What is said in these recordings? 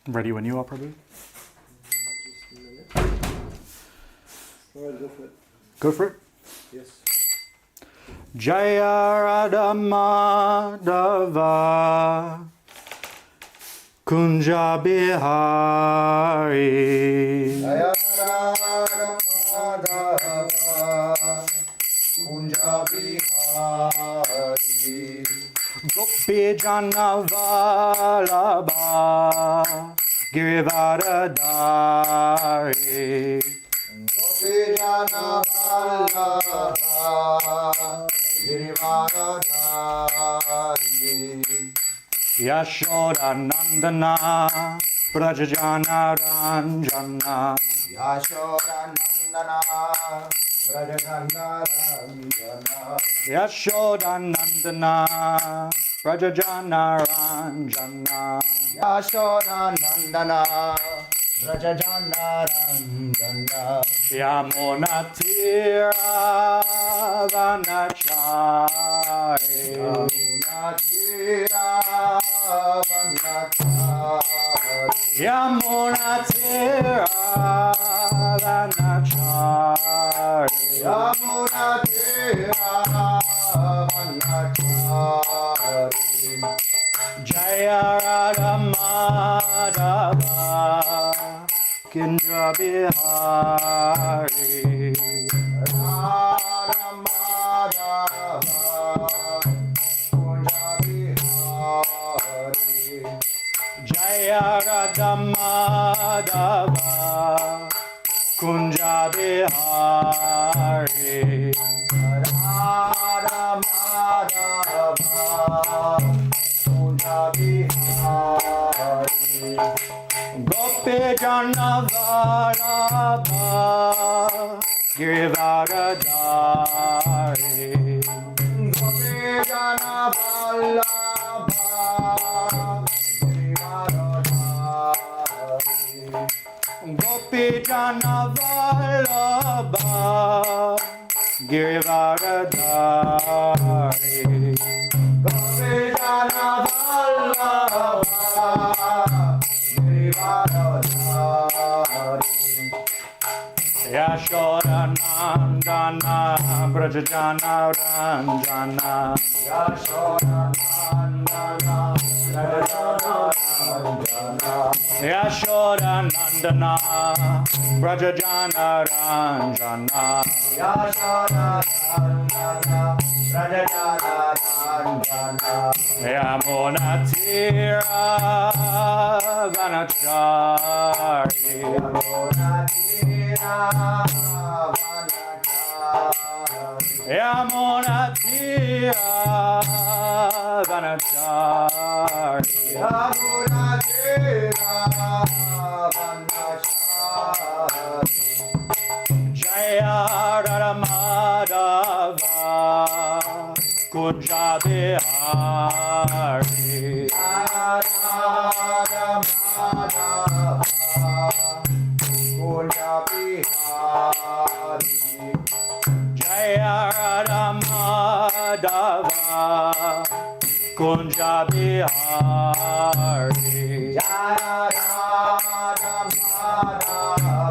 Ready when you are, Prabhu. Just a minute. Alright, go for it. Go for it. Yes. Jaya Radha Madhava Kunja Bihari Jaya Radha Madhava Kunja Bihari Gopi Jana Vallabha Girivardhari Gopi Jana Vallabha Girivardhari Yashoda Nandana Brajajana Ranjana Yashoda Nandana Vrajajana Ranjana Yashoda Nandana Brajajana Ranjana Yashoda Nandana Vrajajana Ranjana Yamuna Tira Vanachari Yamuna Tira Vanachari Yamuna Tira Vanachari Yamuna Tira Vanachari Jaya Radha Madhava Kindra Bihari Radha Madhava Kunja Bihari Jaya Radha Madhava Kunja Bihari Radha Madhava Kunja Bihari Gopi Jana Vallabha Girivardhari Gopi Jana Vallabha Girivardhari Gopi Jana Vallabha Girivardhari Gopi Jana Vallabha Girivardhari Yashoda Nandana Brajajana Ranjana Yashoda Nandana Vrajajana Ranjana Yashoda Nandana Brajajana Ranjana Yashoda Nandana Vrajajana Ranjana Yamuna Tira Vanachari Yamuna Tira Vanachari Yamuna Tira Vanachari Yamuna Tira Vanachari Jaya Radha Madhava Kunja Bihari Radha Madhava Kunja Bihari Jaya Radha Madhava Kunja Bihari Jaya Radha Madhava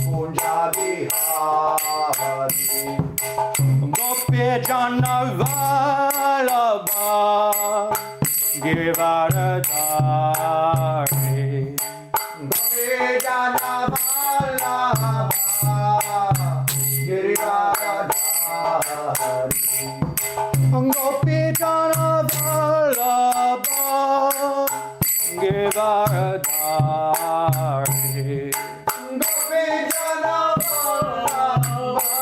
Kunja Bihari Gopi Jana Vallabha Girivardhari Gopi Jana Vallabha Girivardhari Gopi Jana Vallabha Girivardhari Gopi Jana Vallabha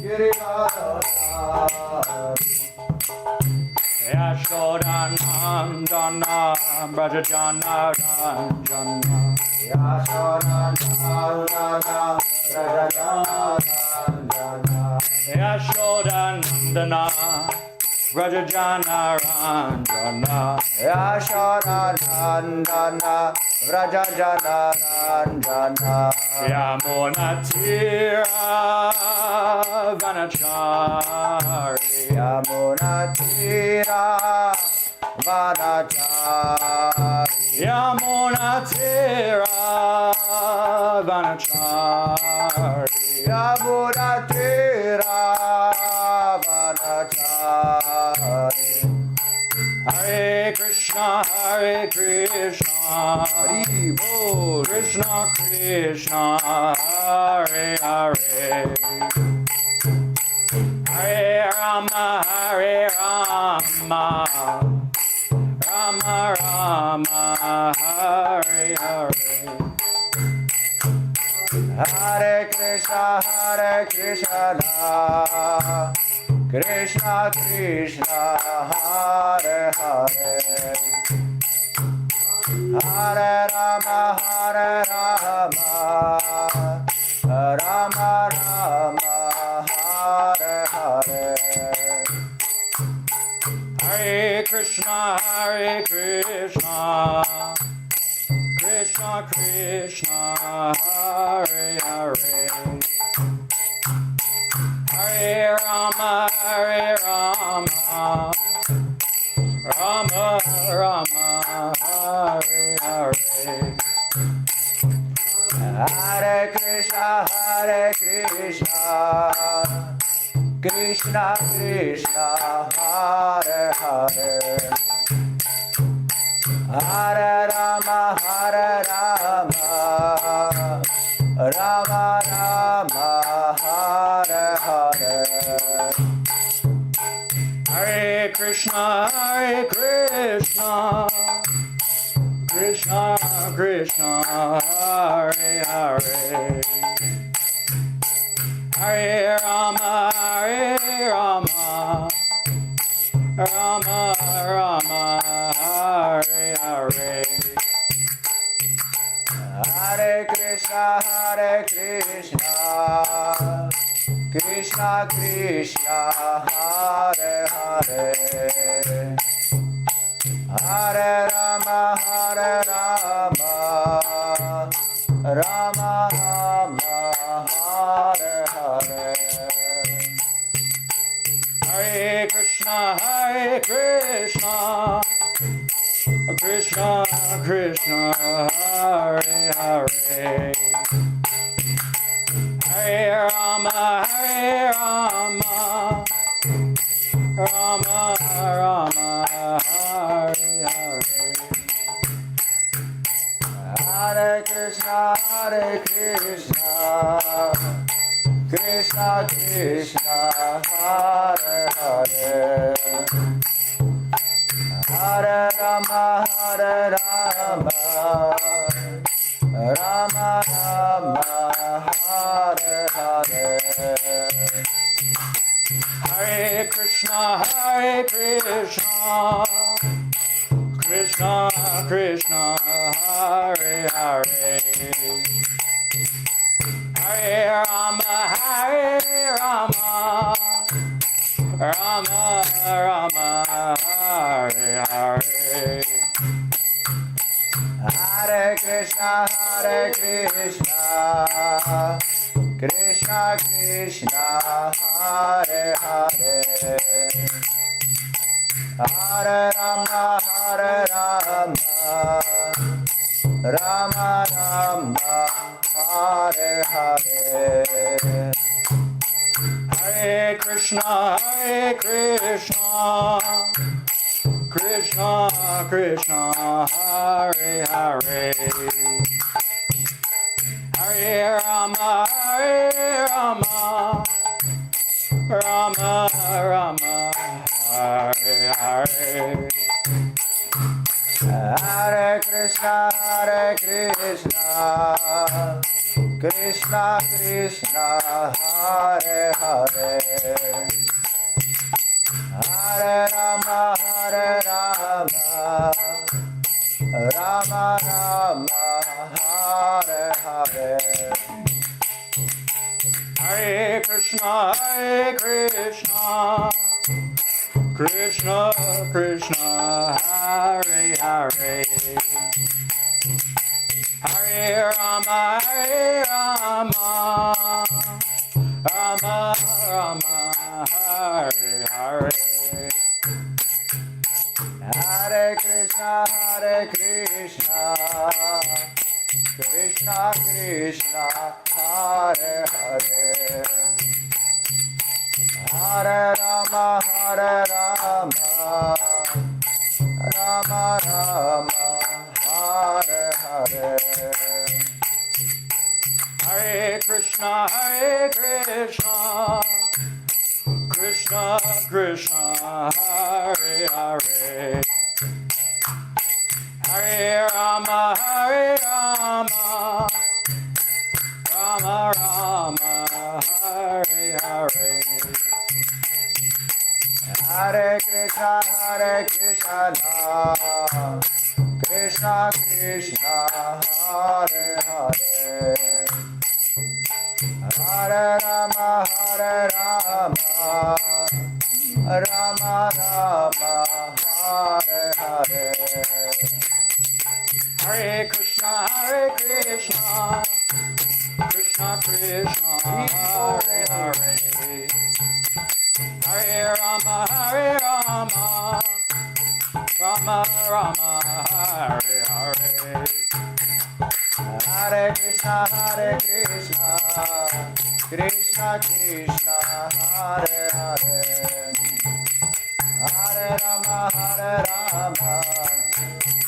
Girivardhari Yashoda Nandana Brajajana Ranjana Yashoda Nandana Vrajajana Ranjana Yashoda Nandana Brajajana Ranjana Yashoda Nandana Vrajajana Ranjana Yamuna Tira Vanachari Yamuna Tira Vanachari Yamuna Tira Vanachari Yamuna Tira Vanachari Hare Krishna Hari Bol Krishna Krishna Hare Hare Hare Rama Rama Rama Hare Hare Hare Krishna Krishna Krishna Hare Hare Hare Rama Rama Rama Hare Hare Hare Krishna Krishna Krishna Hare Hare Hare Rama Rama Rama Hare Hare Hare Krishna Krishna Krishna Hare Hare Hare Rama Rama Rama Hare Hare Hare Krishna Krishna Krishna Hare Hare Hare Rama Rama Rama Hare Hare Hare Krishna Krishna Krishna Hare Hare Hare Rama Rama Rama Hare Hare Hare Krishna Krishna Krishna Hare Hare Hare Rama Rama Rama Hare Hare Hare Krishna Krishna Krishna Hare Hare Hare Rama Rama Rama Hare Hare Hare Krishna Krishna Krishna Hare Hare Hare Rama Rama Rama Hare Hare Hare Krishna Krishna Krishna Hare Hare Hare Rama Rama Rama Hare Hare Hare Krishna Krishna Krishna Hare Hare Hare Rama Rama Rama Hare Hare Hare Krishna Krishna Krishna Hare Hare Hare Rama Rama Rama Hare Hare Hare Krishna Krishna Krishna Hare Hare Hare Rama Rama Rama Hare Hare Hare Krishna Krishna, Hare Krishna, Krishna Krishna, Hare Hare, Hare Rama, Hare Rama, Rama Rama, Hare Hare. Hare Krishna, Krishna Krishna, Hare Hare. Hare Rama, Rama Rama, Hare Hare. Hare Krishna, Krishna Krishna, Hare Hare, Hare Rama, Rama Rama, Hare Hare. Hare Krishna, Krishna Krishna, Hare Hare. Hare Rama, Rama Rama, Hare Hare. Hare Krishna, Krishna Krishna, Hare Hare, Hare Rama,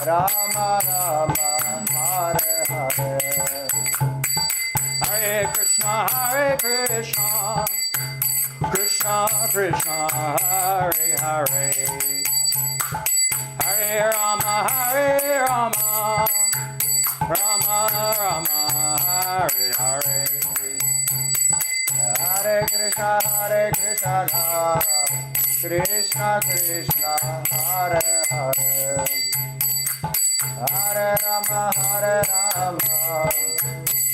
Rama Rama, Hare Hare. Hare Krishna, Krishna Krishna, Hare Hare. Hare Rama, Rama Rama, Hare Hare. Hare Krishna, Krishna Krishna, Hare Hare, Hare Rama,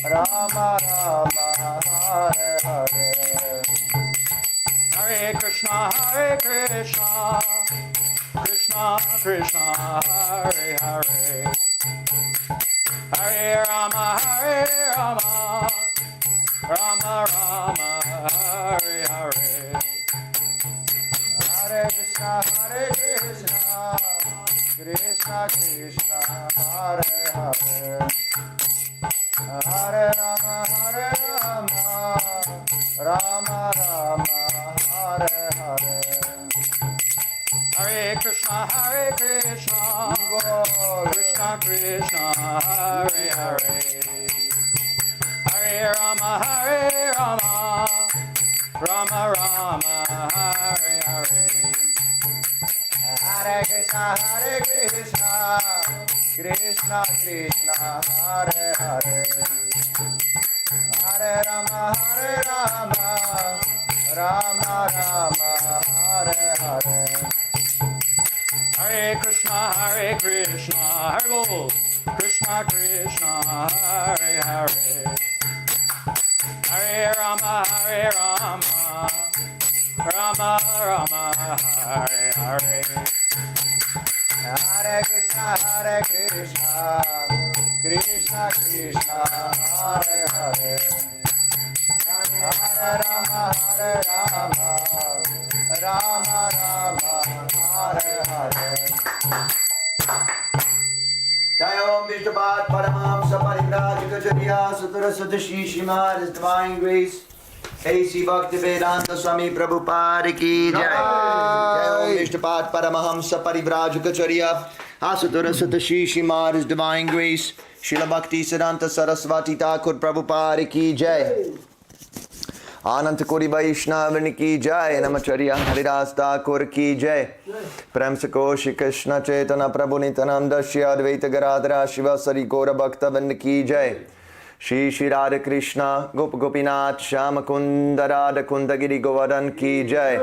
Rama Rama, Hare Hare. Hare Krishna, Krishna Krishna, Hare Hare. Hare Rama, Rama Rama, Hare Hare. Hare Krishna, Krishna Krishna, Hare Hare, Hare Rama, Rama Rama, Hare Hare. Hare Krishna, Krishna Krishna, Hare Hare. Hare Rama, Rama Rama, Hare Hare. Hare Krishna, Krishna Krishna, Hare Hare, Hare Rama, Rama Rama, Hare Hare. Hare Krishna, Hare Bol. Krishna Krishna, Hare Hare. Hare Rama, Rama Rama, Hare Hare. Hare Krishna, Krishna Krishna, Hare Hare, Hare Rama, Rama Rama, Hare Hare. Jai Om Vishnupat Paramahamsa Parivrajakacarya Sutaraswati Shri Srimad, His Divine Grace A.C. Bhaktivedanta Swami Prabhupada Ki Jai. Jai Om Vishnupat Paramahamsa Parivrajakacarya Sutaraswati Shri Srimad, His Divine Grace Srila Bhakti Siddhanta Saraswati Thakur Prabhupada Ki Jai. Anant Kori Vaishnavani Ki Jai. Namacharya Haridas Thakur Ki Jai. Prem se Koshi Krishna Chaitanya Prabhu Nityananda Shri Advaita Garadhara Shivasari Gaura Bhaktavind Ki Jai. Shri Shri Radha Krishna Gop Gopinath Shama Kunda Radha Kundagiri Govardhan Ki Jai.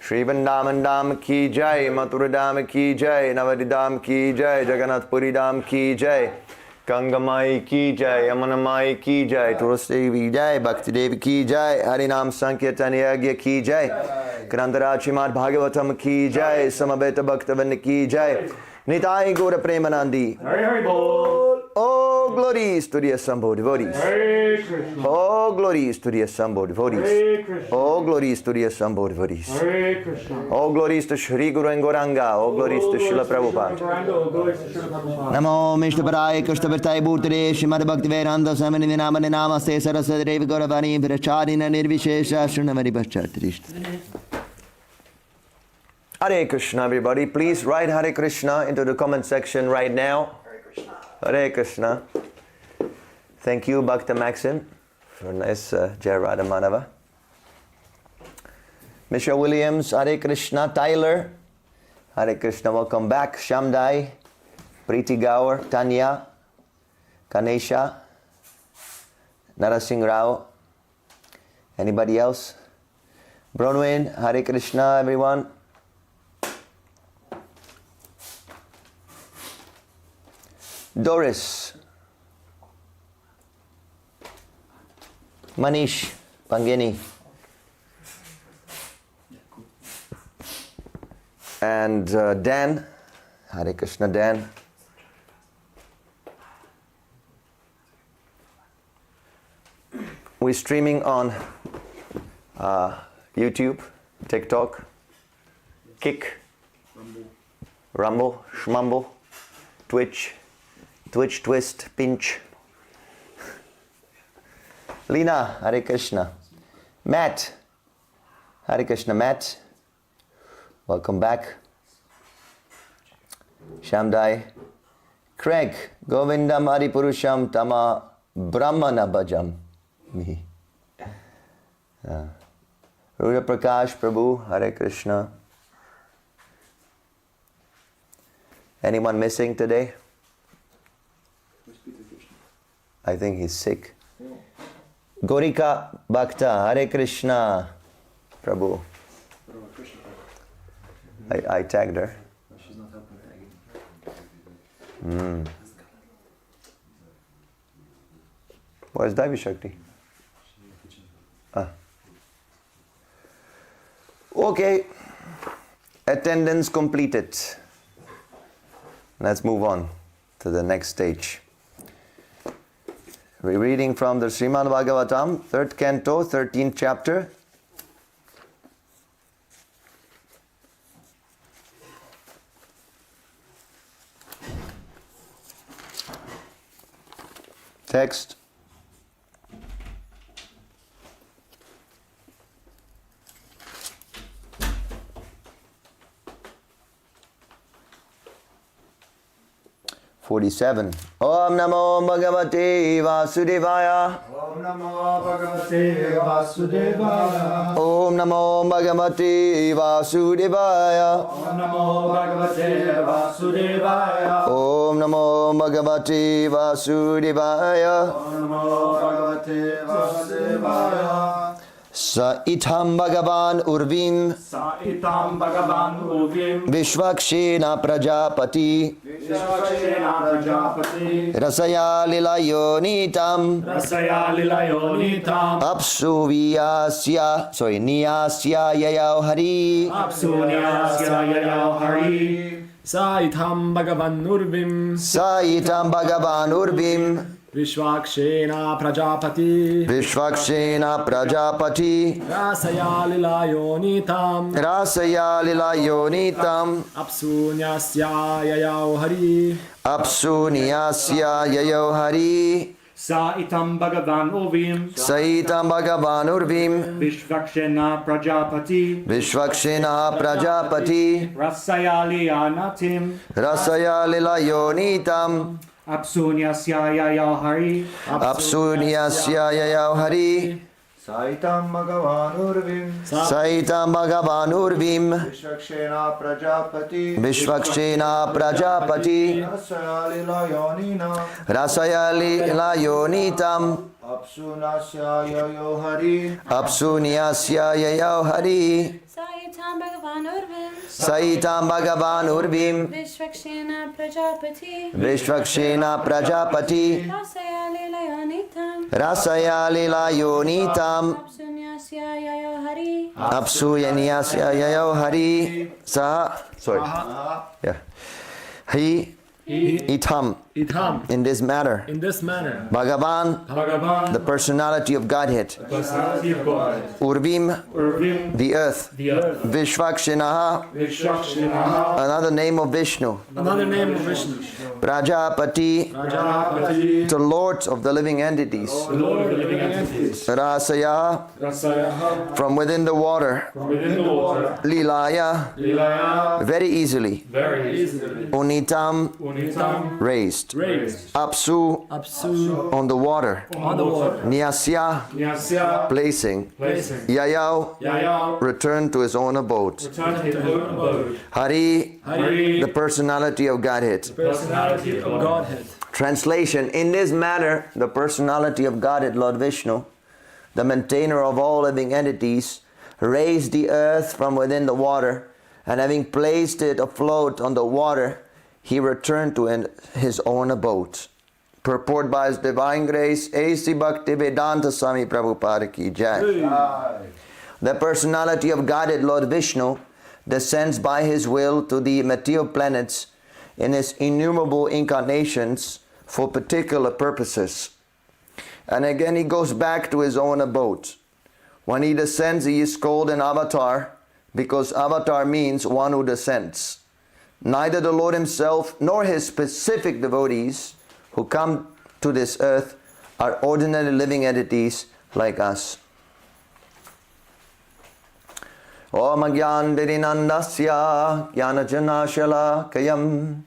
Shri Vrindavan Dham Ki Jai. Mathura Dham Ki Jai. Navadi Dham Ki Jai. Jagannath Puri Dham Ki Jai. Gangamai Ki Jai, Yamunamai Ki Jai, Tulsi Devi Jai, Bhakti Devi Ki Jai, Harinam Sankirtan Yagya Ki Jai, Grantaraj Srimad Bhagavatam Ki Jai, Samaveta Bhaktavind Ki Jai, Nitai Gaura Premanandi. Hare Hare Bol. Om Oh, glories to the assembled devotees. Hare Krishna. Oh, glories to the assembled devotees. Hare Krishna. Oh, glories to the assembled devotees. Hare Krishna. Oh, glories to Shri Guru and Gauranga. Oh, glories to Srila Prabhupada. Namo Mishtaparaya Krishnavartai Bhutare Srimad Bhaktivedanta Swami Namane Namaste Saraswati Devi Gauravani Viracharina Nirvishesha Shunavari Bhachatrishta. Hare Krishna, everybody. Please write Hare Krishna into the comment section right now. Hare Krishna. Hare Krishna. Thank you, Bhakta Maxim, for a nice Jai Radha Madhava. Misha Williams, Hare Krishna. Tyler, Hare Krishna. Welcome back. Shamdai, Preeti Gaur, Tanya, Kanesha, Narasingh Rao. Anybody else? Bronwyn, Hare Krishna, everyone. Doris, Manish, Pangeni, and Dan, Hare Krishna Dan. We're streaming on YouTube, TikTok, Kick, Rumble, Shmumble, Twitch, Twist, Pinch. Lena, Hare Krishna. Matt, Hare Krishna, Matt. Welcome back. Shamdai. Craig, Govindam Adipurusham Tama Brahmana Bhajam. Me. Ruda Prakash, Prabhu, Hare Krishna. Anyone missing today? I think he's sick. Gorika Bhakta, Hare Krishna. Prabhu. I tagged her. She's not helping tagging. Where's Devi Shakti? Okay. Attendance completed. Let's move on to the next stage. We're reading from the Srimad Bhagavatam, 3rd canto, 13th chapter. Text. (47) Om Namo Bhagavate Vasudevaya. Om Namo Bhagavate Vasudevaya. Om Namo Bhagavate Vasudevaya. Om Namo Bhagavate Vasudevaya. Om Namo Bhagavate Vasudevaya. Om Namo Bhagavate Vasudevaya. Sa itham Bhagavan Urvim Saitam Bhagavan Uvim. Vishvakshena Prajapati Vishvakshena Prajapati. Rasaya Lilayonitam Rasaya Lilayonitam. Niyasya Yayao Hari. Apsunyasya Yayao Hari. Saitam Bhagavan Urvim. Saitam Bhagavan Urvim Vishvakshena Prajapati. Vishvakshena Prajapati Rasaya Lilayonitam. Rasaya Lilayonitam Apsunyasya Yayao Hari. Apsunyasya Yayao Hari. Saitam Bhagavan Uvim. Saitam Bhagavan Urvim Vishvakshena Prajapati. Vishvakshena Prajapati Rasaya Liyanatim. Rasaya Lilayonitam Apsunyasya Yayao Hari. Apsunyasya Yayao Hari. Saitam Bhagavan Urvim. Saitam Bhagavan Urvim Vishvakshena Prajapati. Vishvakshena Prajapati Rasaya Lilayonina. Rasaya Lilayonitam Apsunyasya Yayao Hari. Apsunyasya Yayao Hari. Saitam Bhagavan Urvim. Saitam Bhagavan Urvim Vishvakshena Prajapati. Vishvakshena Prajapati Rasaya Lilayonitam. Rasaya Lilayonitam Apsunyasya Yayao Hari. Apsunyasya Yayao Hari. Saha. Sorry. Yeah. He Itam, in this manner. Bhagavan, the personality of Godhead. Urvim, the earth. Vishvakshinaha, another name of Vishnu. Prajapati, the Lord of the living entities. Rasaya, from within the water. Lilaya, very easily. Unitam, raised. Apsu, on the water. Nyasya, placing. Yayao, return to his own abode. Hari, the personality of Godhead. Translation: in this manner, the personality of Godhead, Lord Vishnu, the maintainer of all living entities, raised the earth from within the water, and having placed it afloat on the water, he returned to his own abode. Purport by His Divine Grace, A.C. Bhaktivedanta Swami Prabhupada Ki Jai. The personality of Godhead, Lord Vishnu, descends by His will to the material planets in His innumerable incarnations for particular purposes. And again He goes back to His own abode. When He descends, He is called an avatar, because avatar means one who descends. Neither the Lord Himself nor His specific devotees who come to this earth are ordinary living entities like us. Om Agyan Virinandasya Gyanajanashala Kayam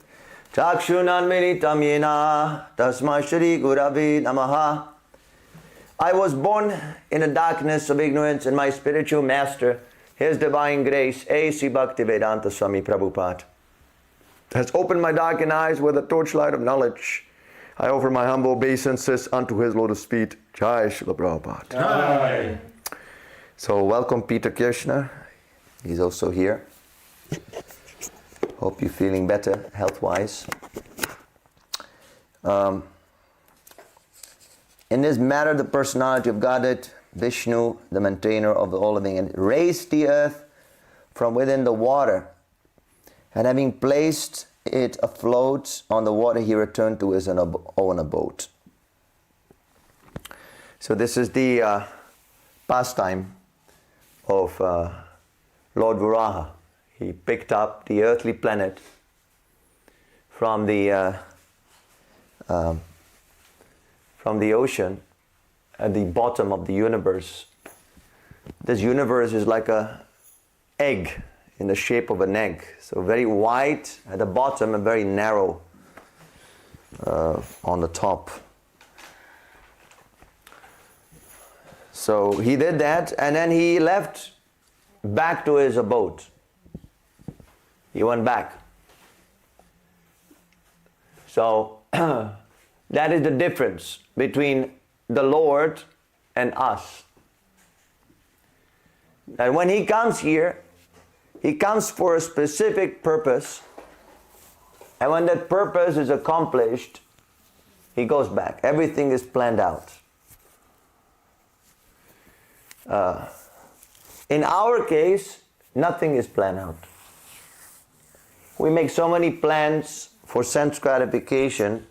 Chakshunan Militam Yena Tasma Shri Gurave Namaha. I was born in the darkness of ignorance, and my spiritual master, His Divine Grace, A.C. Bhaktivedanta Swami Prabhupada, has opened my darkened eyes with a torchlight of knowledge. I offer my humble obeisances unto His lotus feet. Jai Srila Prabhupada. Jai. So welcome Peter Kirchner. He's also here. Hope you're feeling better health-wise. In this matter, the personality of Godhead, Vishnu, the maintainer of all living, and raised the earth from within the water, and having placed it afloat on the water, he returned to his own abode. So this is the pastime of Lord Varaha. He picked up the earthly planet from the ocean at the bottom of the universe. This universe is like an egg, in the shape of an egg. So very wide at the bottom and very narrow on the top. So he did that, and then he left back to his abode. He went back. So that is the difference between the Lord and us. And when He comes here, He comes for a specific purpose, and when that purpose is accomplished, He goes back. Everything is planned out. In our case, nothing is planned out. We make so many plans for sense gratification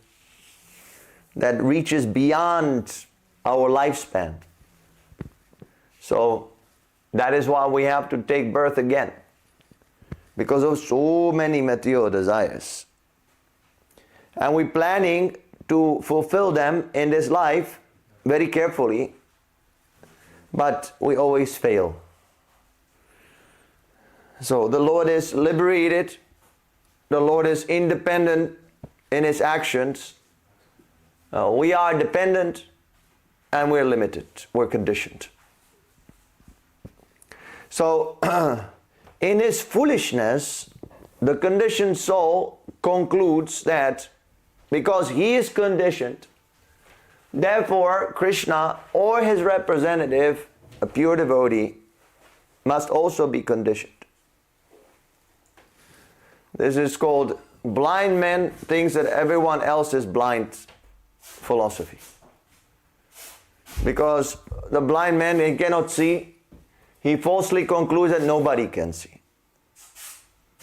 that reaches beyond our lifespan. So that is why we have to take birth again, because of so many material desires. And we're planning to fulfill them in this life very carefully, but we always fail. So the Lord is liberated, the Lord is independent in His actions. We are dependent, and we're limited, we're conditioned. So in his foolishness, the conditioned soul concludes that because he is conditioned, therefore Krishna or his representative, a pure devotee, must also be conditioned. This is called blind man thinks that everyone else is blind philosophy. Because the blind man, he cannot see, he falsely concludes that nobody can see.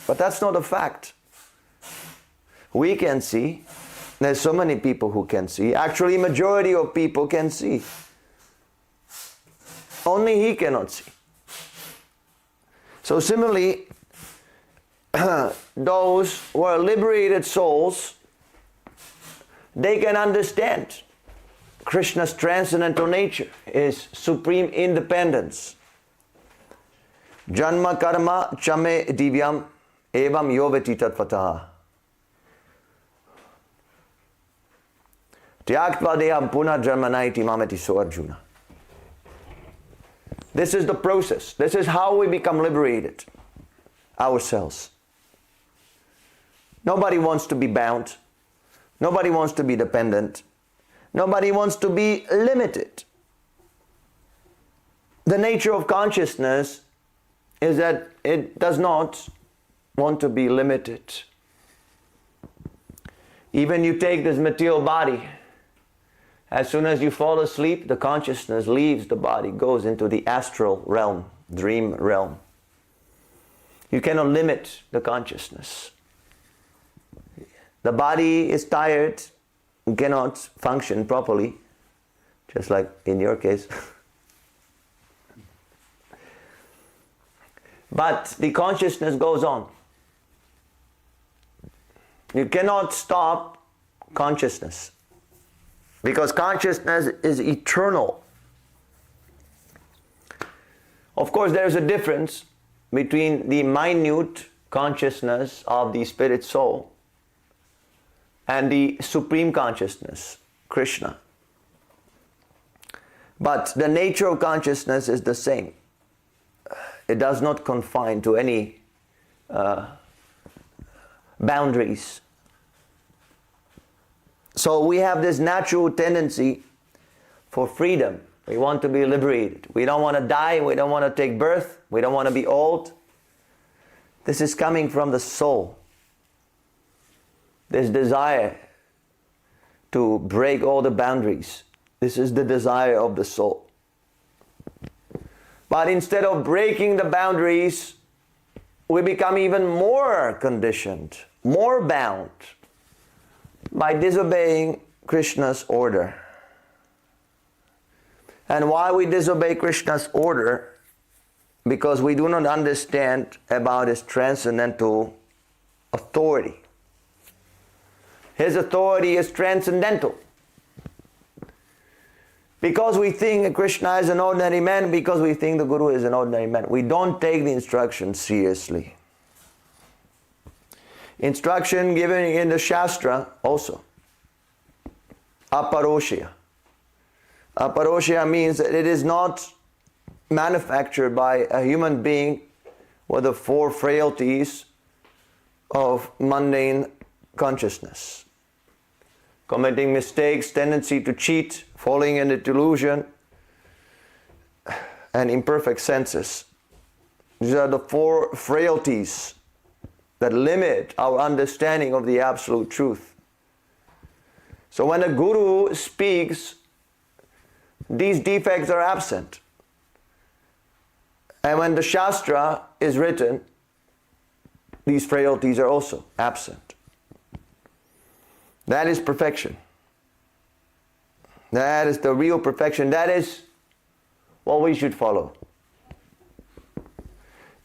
But that's not a fact. We can see. There's so many people who can see. Actually, majority of people can see. Only he cannot see. So similarly, those who are liberated souls, they can understand Krishna's transcendental nature, his supreme independence. Janma karma chame divyam evam yovati tattvataha. Tyaktva deham puna janmanaiti mamati so Arjuna. This is the process. This is how we become liberated ourselves. Nobody wants to be bound. Nobody wants to be dependent. Nobody wants to be limited. The nature of consciousness is that it does not want to be limited. Even you take this material body, as soon as you fall asleep, the consciousness leaves the body, goes into the astral realm, dream realm. You cannot limit the consciousness. The body is tired, cannot function properly, just like in your case. But the consciousness goes on. You cannot stop consciousness, because consciousness is eternal. Of course, there is a difference between the minute consciousness of the spirit soul and the supreme consciousness, Krishna. But the nature of consciousness is the same. It does not confine to any boundaries. So we have this natural tendency for freedom. We want to be liberated. We don't want to die. We don't want to take birth. We don't want to be old. This is coming from the soul. This desire to break all the boundaries. This is the desire of the soul. But instead of breaking the boundaries, we become even more conditioned, more bound by disobeying Krishna's order. And why we disobey Krishna's order? Because we do not understand about his transcendental authority. His authority is transcendental. Because we think Krishna is an ordinary man, because we think the Guru is an ordinary man, we don't take the instruction seriously. Instruction given in the Shastra also. Aparoshya. Aparoshya means that it is not manufactured by a human being with the four frailties of mundane consciousness. Committing mistakes, tendency to cheat, falling into delusion, and imperfect senses. These are the four frailties that limit our understanding of the absolute truth. So when a guru speaks, these defects are absent. And when the Shastra is written, these frailties are also absent. That is perfection. That is the real perfection. That is what we should follow.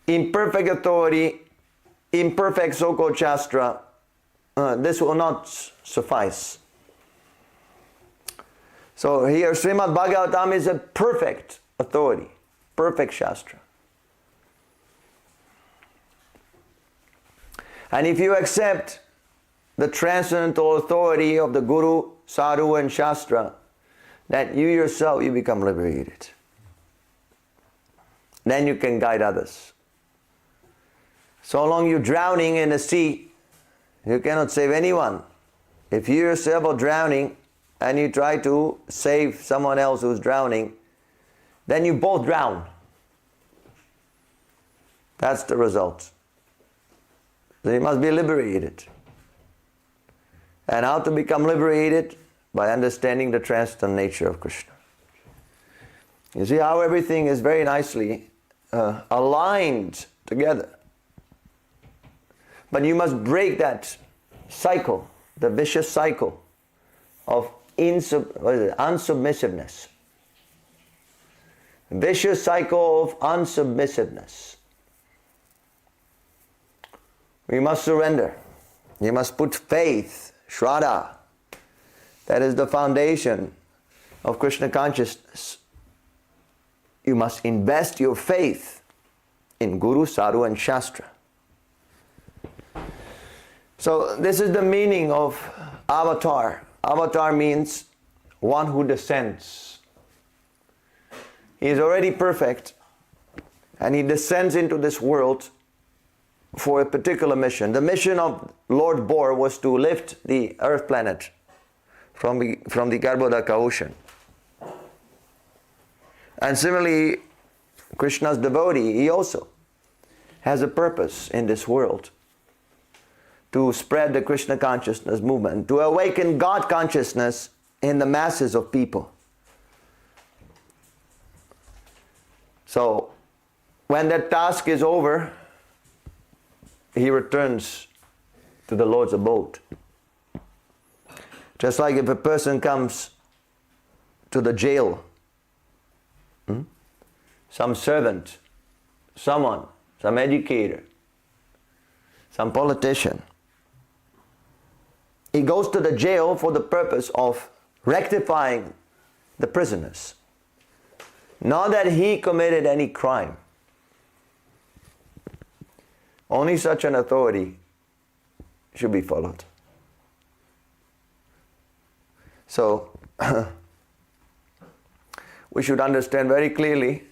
Imperfect authority, imperfect so-called Shastra, this will not suffice. So here Srimad Bhagavatam is a perfect authority, perfect Shastra. And if you accept the transcendental authority of the Guru, Sadhu and Shastra, then you yourself, you become liberated. Then you can guide others. So long you're drowning in the sea, you cannot save anyone. If you yourself are drowning and you try to save someone else who's drowning, then you both drown. That's the result. So you must be liberated. And how to become liberated? By understanding the transcendental nature of Krishna. You see how everything is very nicely aligned together. But you must break that cycle, the vicious cycle of unsubmissiveness. Vicious cycle of unsubmissiveness. We must surrender. You must put faith, Shraddha. That is the foundation of Krishna consciousness. You must invest your faith in Guru, Sadhu and Shastra. So this is the meaning of avatar. Avatar means one who descends. He is already perfect and he descends into this world for a particular mission. The mission of Lord Bohr was to lift the earth planet from the Garbhodaka ocean. And similarly, Krishna's devotee, he also has a purpose in this world to spread the Krishna consciousness movement, to awaken God consciousness in the masses of people. So, when that task is over, he returns to the Lord's abode. Just like if a person comes to the jail, some servant, someone, some educator, some politician, he goes to the jail for the purpose of rectifying the prisoners. Not that he committed any crime. Only such an authority should be followed. So, we should understand very clearly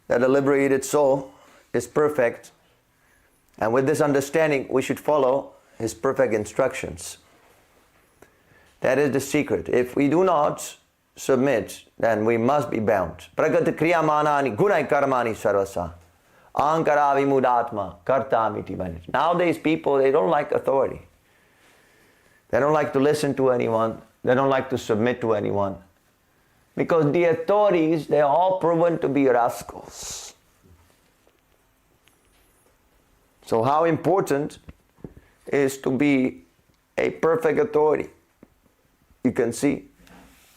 that a liberated soul is perfect, and with this understanding we should follow his perfect instructions. That is the secret. If we do not submit, then we must be bound. Prakata kriyamanani gunai karmani sarvasa ankara vimudatma kartamiti manit. Nowadays people, they don't like authority. They don't like to listen to anyone. They don't like to submit to anyone. Because the authorities, they are all proven to be rascals. So how important is to be a perfect authority? You can see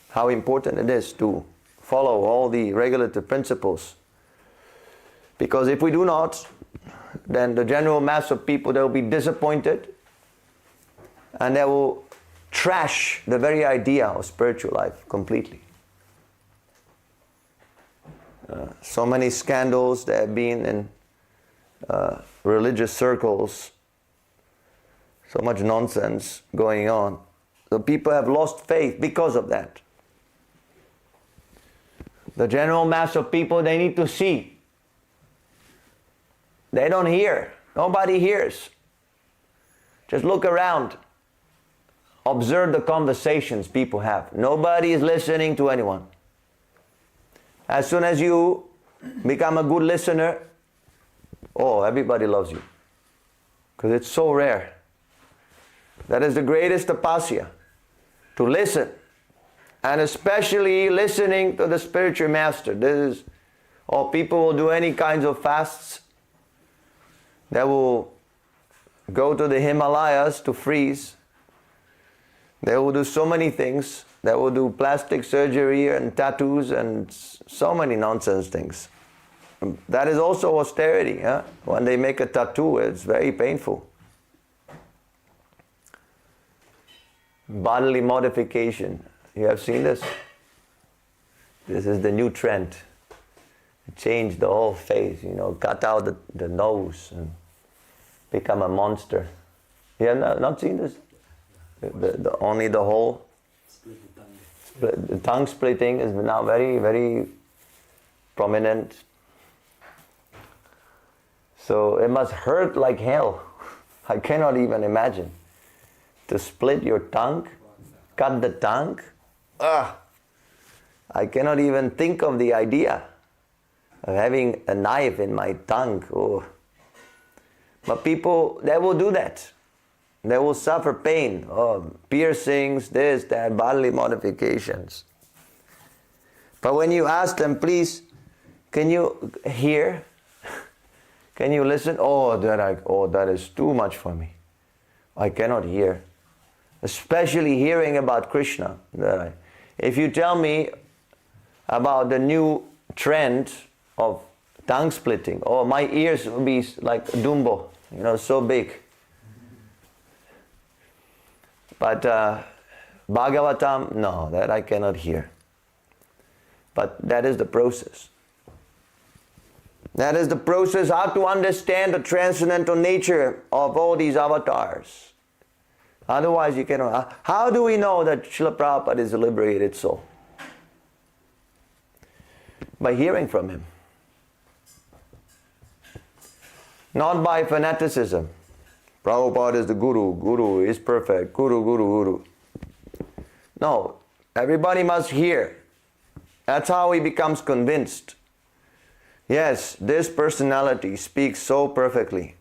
how important it is to follow all the regulative principles. Because if we do not, then the general mass of people, they will be disappointed and they will trash the very idea of spiritual life completely. So many scandals there have been in religious circles, so much nonsense going on. So people have lost faith because of that. The general mass of people, they need to see. They don't hear. Nobody hears. Just look around. Observe the conversations people have. Nobody is listening to anyone. As soon as you become a good listener, oh, everybody loves you. Because it's so rare. That is the greatest tapasya. To listen. And especially listening to the spiritual master. This is, people will do any kinds of fasts. They will go to the Himalayas to freeze. They will do so many things. They will do plastic surgery and tattoos and so many nonsense things. That is also austerity. Huh? When they make a tattoo, it's very painful. Bodily modification. You have seen this? This is the new trend. Change the whole face, cut out the nose and become a monster. You have not seen this? Only the whole. The tongue splitting is now very, very prominent. So it must hurt like hell. I cannot even imagine. To split your tongue, cut the tongue. I cannot even think of the idea of having a knife in my tongue. Oh. But people, they will do that. They will suffer pain. Piercings, this, that, bodily modifications. But when you ask them, please, can you hear? Can you listen? That is too much for me. I cannot hear. Especially hearing about Krishna. If you tell me about the new trend of tongue splitting, oh, my ears will be like Dumbo, so big. But Bhagavatam, no, that I cannot hear. But that is the process. That is the process how to understand the transcendental nature of all these avatars. Otherwise you cannot. How do we know that Srila Prabhupada is a liberated soul? By hearing from him. Not by fanaticism. Prabhupada is the Guru, Guru is perfect, Guru, Guru, Guru. No, everybody must hear. That's how he becomes convinced. Yes, this personality speaks so perfectly.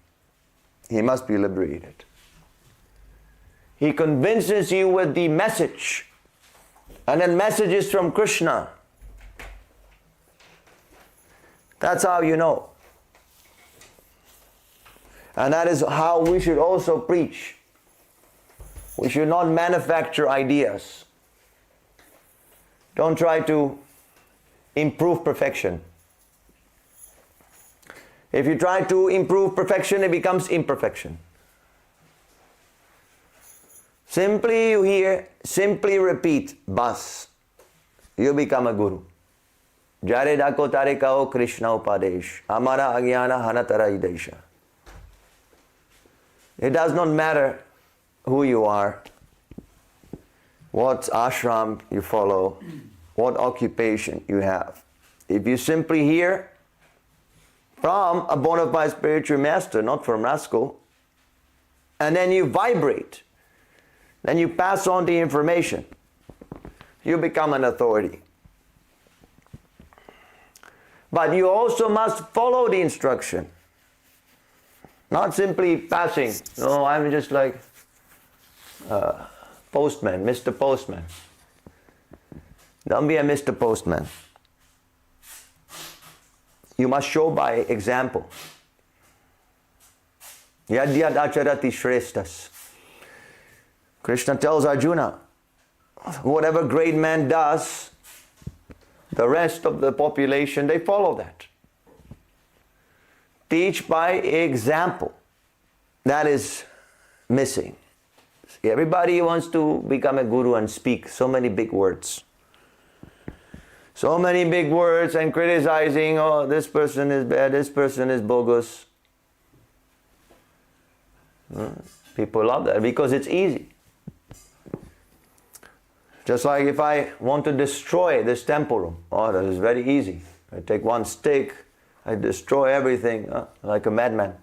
He must be liberated. He convinces you with the message. And then messages from Krishna. That's how you know. And that is how we should also preach. We should not manufacture ideas. Don't try to improve perfection. If you try to improve perfection, it becomes imperfection. Simply you hear, simply repeat, bas. You become a guru. Jare dako tare kao Krishna upadesh. Amara agyana hanatara idesha. It does not matter who you are, what ashram you follow, what occupation you have. If you simply hear from a bona fide spiritual master, not from rascal, and then you vibrate, then you pass on the information, you become an authority. But you also must follow the instruction. Not simply passing. No, I'm just like postman, Mr. Postman. Don't be a Mr. Postman. You must show by example. Yad yad acharati shreshtas. Krishna tells Arjuna, whatever great man does, the rest of the population, they follow that. Teach by example. That is missing. See, everybody wants to become a guru and speak so many big words. So many big words and criticizing, oh, this person is bad, this person is bogus. People love that because it's easy. Just like if I want to destroy this temple room, oh, that is very easy. I take one stick, I destroy everything like a madman.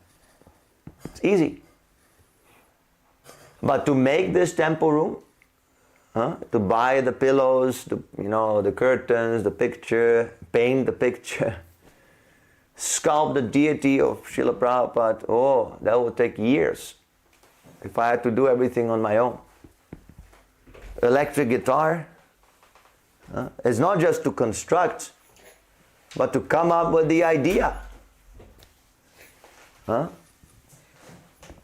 It's easy. But to make this temple room, to buy the pillows, the curtains, the picture, paint the picture, sculpt the deity of Srila Prabhupada, oh, that would take years if I had to do everything on my own. Electric guitar is not just to construct, but to come up with the idea.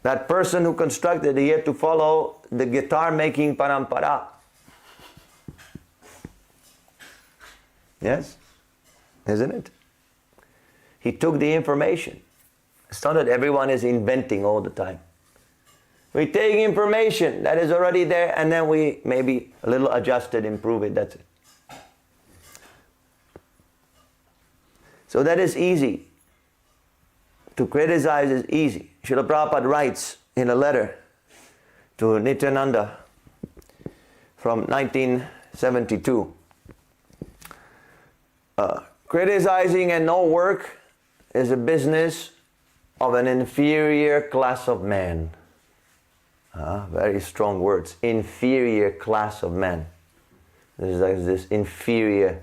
That person who constructed, he had to follow the guitar making parampara. Yes? Isn't it? He took the information. It's not that everyone is inventing all the time. We take information that is already there and then we maybe a little adjust it, improve it, that's it. So that is easy. To criticize is easy. Srila Prabhupada writes in a letter to Nityananda from 1972. Criticizing and no work is a business of an inferior class of man. Very strong words. Inferior class of man. There's like this inferior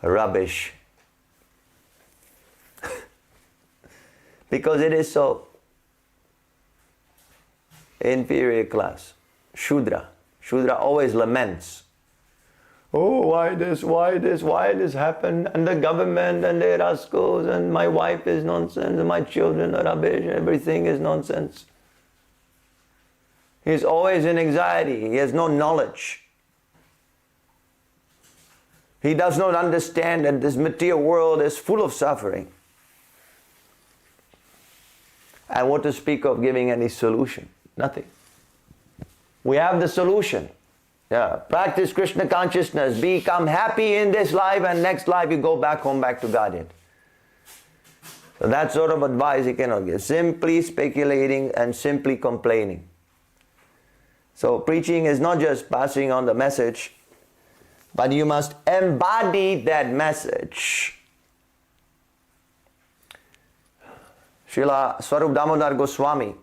rubbish. Because it is so. Inferior class. Shudra. Shudra always laments. Oh, why this happened? And the government and the rascals and my wife is nonsense and my children are rubbish. Everything is nonsense. He's always in anxiety. He has no knowledge. He does not understand that this material world is full of suffering. And what to speak of giving any solution? Nothing. We have the solution. Yeah. Practice Krishna consciousness. Become happy in this life, and next life you go back home, back to Godhead. So that sort of advice he cannot give. Simply speculating and simply complaining. So preaching is not just passing on the message, but you must embody that message. Srila Swarup Damodar Goswami,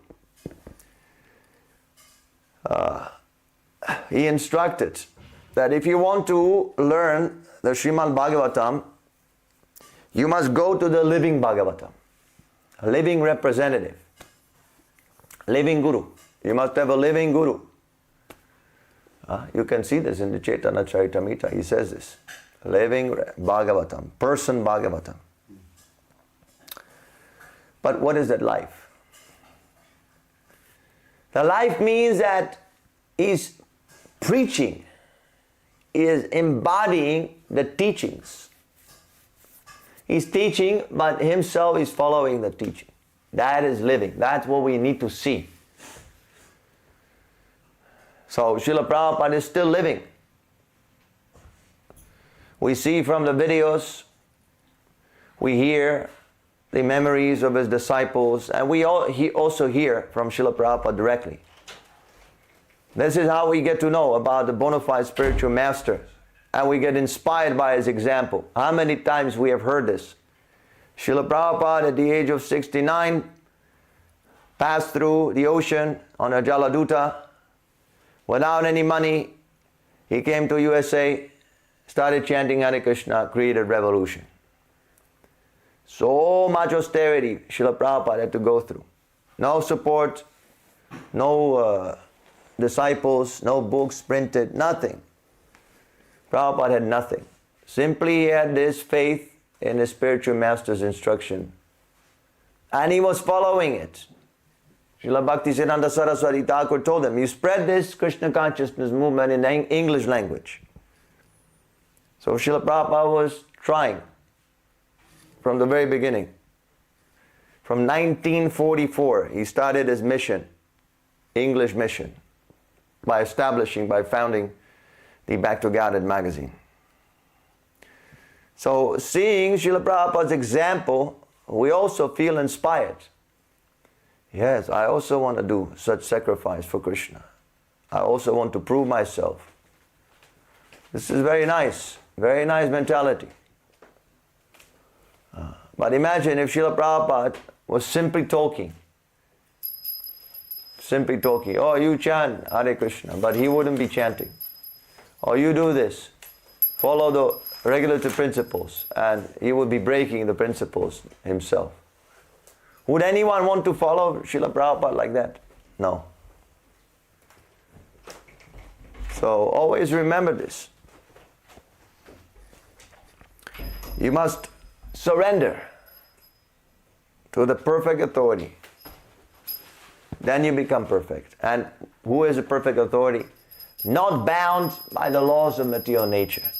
he instructed that if you want to learn the Srimad Bhagavatam, you must go to the living Bhagavatam, a living representative, living Guru. You must have a living Guru. You can see this in the Chaitanya Charitamrita. He says this, living Bhagavatam, person Bhagavatam. But what is that life? The life means that he's preaching, is embodying the teachings. He's teaching, but himself is following the teaching. That is living. That's what we need to see. So Srila Prabhupada is still living. We see from the videos, we hear the memories of his disciples, and we also hear from Srila Prabhupada directly. This is how we get to know about the bona fide spiritual master, and we get inspired by his example. How many times we have heard this? Srila Prabhupada at the age of 69 passed through the ocean on a Jaladuta without any money. He came to USA, started chanting Hare Krishna, created revolution. So much austerity Srila Prabhupada had to go through. No support, no disciples, no books printed, nothing. Prabhupada had nothing. Simply he had this faith in his spiritual master's instruction. And he was following it. Srila Bhaktisiddhanta Saraswati Thakur told him, you spread this Krishna consciousness movement in English language. So Srila Prabhupada was trying from the very beginning. From 1944, he started his mission, English mission, by founding the Back to Godhead magazine. So seeing Srila Prabhupada's example, we also feel inspired. Yes, I also want to do such sacrifice for Krishna. I also want to prove myself. This is very nice mentality. But imagine if Srila Prabhupada was simply talking. Oh, you chant Hare Krishna, but he wouldn't be chanting. Or you do this, follow the regulative principles, and he would be breaking the principles himself. Would anyone want to follow Srila Prabhupada like that? No. So always remember this. You must surrender to the perfect authority. Then you become perfect. And who is a perfect authority? Not bound by the laws of material nature.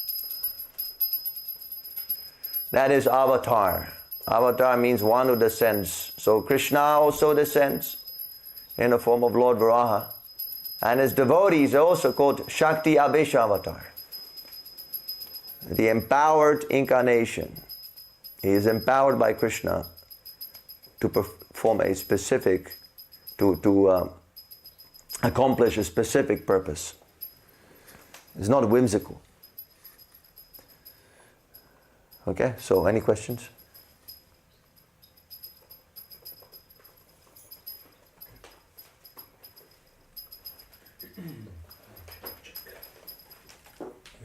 That is avatar. Avatar means one who descends. So Krishna also descends in the form of Lord Varaha. And his devotees are also called Shakti Abhesha Avatar. The empowered incarnation. He is empowered by Krishna to perform a specific, to accomplish a specific purpose. It's not whimsical. Okay, so any questions?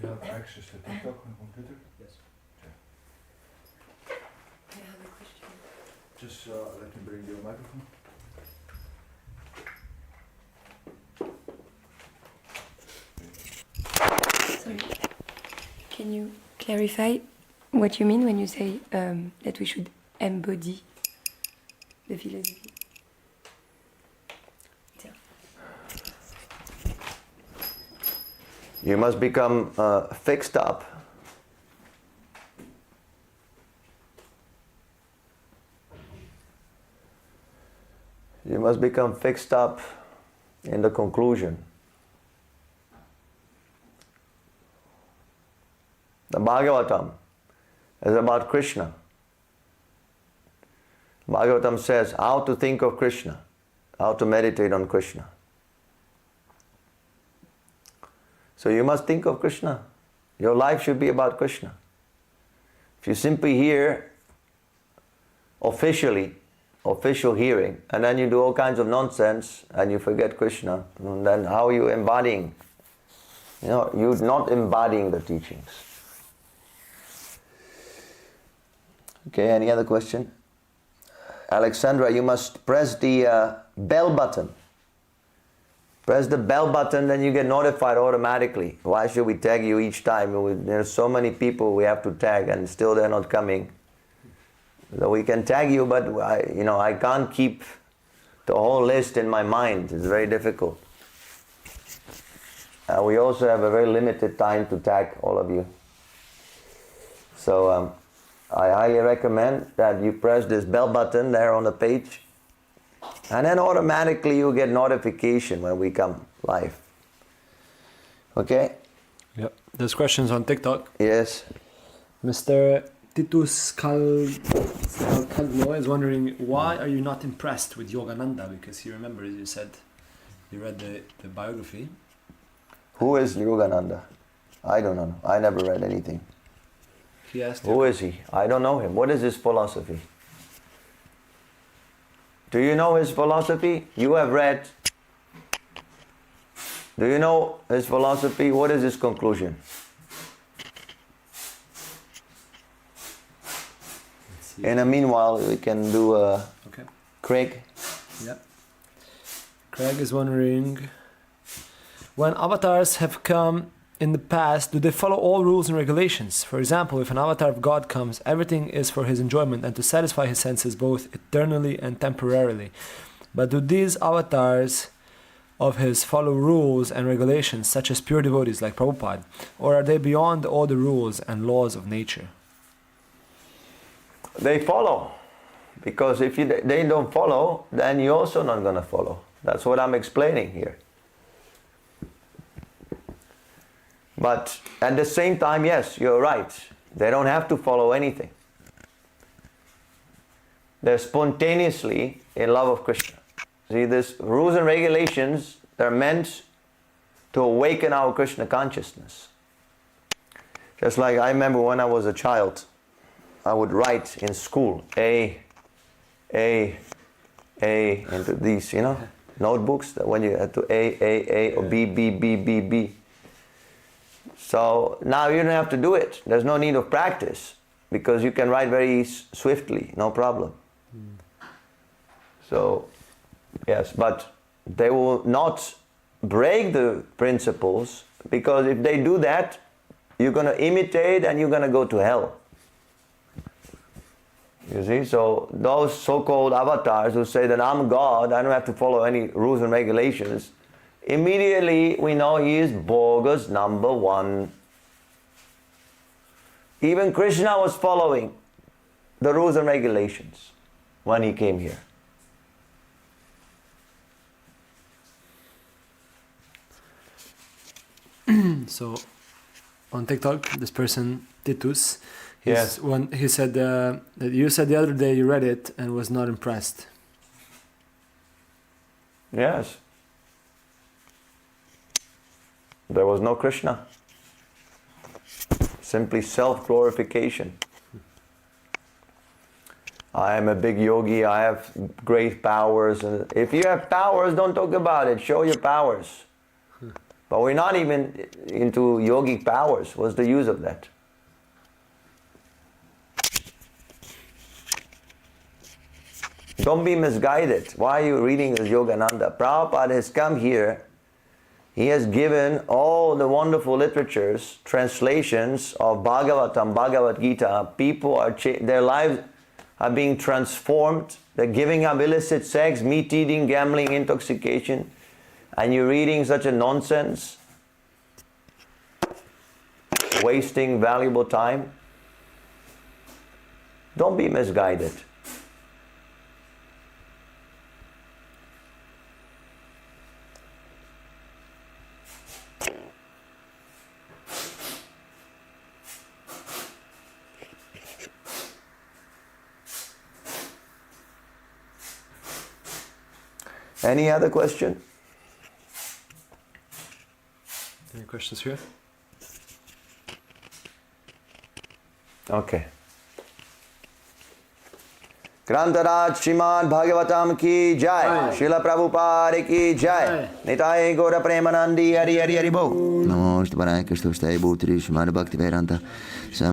You have access to TikTok on computer? Yes. I have a question. Just let me bring you a microphone. Sorry. Can you clarify what you mean when you say that we should embody the philosophy? You must become fixed up. You must become fixed up in the conclusion. The Bhagavatam is about Krishna. Bhagavatam says how to think of Krishna, how to meditate on Krishna. So you must think of Krishna. Your life should be about Krishna. If you simply hear official hearing, and then you do all kinds of nonsense and you forget Krishna, then how are you embodying? You're not embodying the teachings. Okay, any other question? Alexandra, you must press the bell button. Press the bell button, then you get notified automatically. Why should we tag you each time? There's so many people we have to tag and still they're not coming. So we can tag you, but I can't keep the whole list in my mind. It's very difficult. We also have a very limited time to tag all of you. So I highly recommend that you press this bell button there on the page, and then automatically you get notification when we come live. Okay? Yep. There's questions on TikTok. Yes. Mr. Titus Calcagno is wondering, why are you not impressed with Yogananda? Because he remembers you said you read the biography. Who is Yogananda? I don't know. I never read anything. He asked Who is he? I don't know him. What is his philosophy? Do you know his philosophy? You have read. Do you know his philosophy? What is his conclusion? In the meanwhile, we can do Okay. Craig. Yeah. Craig is wondering, when avatars have come in the past, do they follow all rules and regulations? For example, if an avatar of God comes, everything is for his enjoyment and to satisfy his senses both eternally and temporarily. But do these avatars of his follow rules and regulations, such as pure devotees like Prabhupada, or are they beyond all the rules and laws of nature? They follow. Because if they don't follow, then you're also not going to follow. That's what I'm explaining here. But at the same time, yes, you're right. They don't have to follow anything. They're spontaneously in love of Krishna. See, these rules and regulations, they're meant to awaken our Krishna consciousness. Just like I remember when I was a child, I would write in school, A, into these, notebooks, that when you had to A, or B. So now you don't have to do it. There's no need of practice because you can write very swiftly, no problem. So, yes, but they will not break the principles, because if they do that, you're going to imitate and you're going to go to hell. You see, so those so-called avatars who say that I'm God, I don't have to follow any rules and regulations, immediately we know he is bogus number one. Even Krishna was following the rules and regulations when he came here. So, on TikTok, this person, Titus, Yes. when he said that you said the other day you read it and was not impressed. Yes. There was no Krishna. Simply self-glorification. I am a big yogi, I have great powers. And if you have powers, don't talk about it. Show your powers. But we're not even into yogic powers. What's the use of that? Don't be misguided. Why are you reading this Yogananda? Prabhupada has come here. He has given all the wonderful literatures, translations of Bhagavatam, Bhagavad Gita. People are, their lives are being transformed. They're giving up illicit sex, meat eating, gambling, intoxication. And you're reading such a nonsense. wasting valuable time, don't be misguided. Any other question? Any questions here? Okay. Grantaraj Srimad Bhagavatam ki jai. Srila Prabhupada ki jai. Nitai Gaura Premanandi Hari Hari Hari Bo. Namo Shtabharaya Krishna Bhutri Srimad Bhakti Vedanta